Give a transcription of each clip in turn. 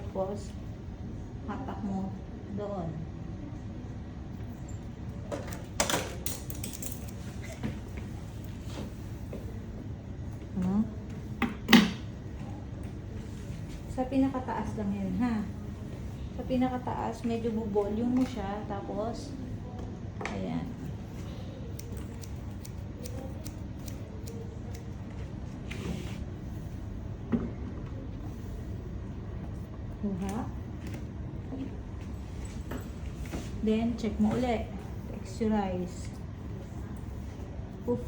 Tapos, hatak mo doon. Ano? Sa pinakataas lang yan, ha? Sa pinakataas, medyo buvolume mo siya. Tapos, ayan. Kuha. Then, check mo ulit. Texturize. Poof.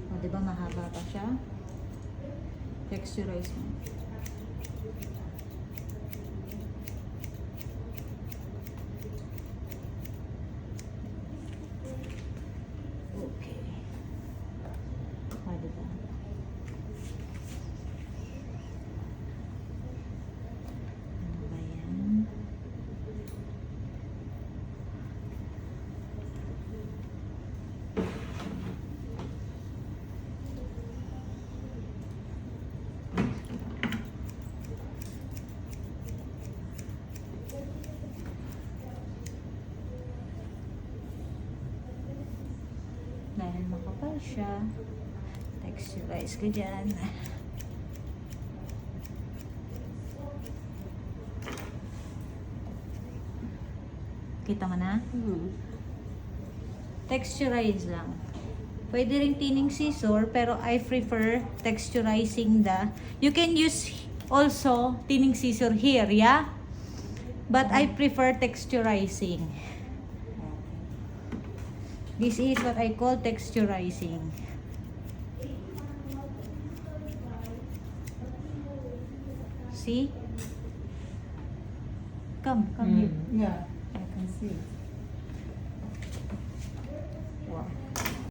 O, diba mahaba pa siya? Texturize mo. Okay. O, diba? Ano ba yan? Dahil makapal siya, texturize ka dyan. Kita mo na? Texturize lang. Pwede rin tining scissor, pero I prefer texturizing the... You can use also tining scissor here, yeah? But I prefer texturizing. This is what I call texturizing. See? Come here. Yeah, I can see.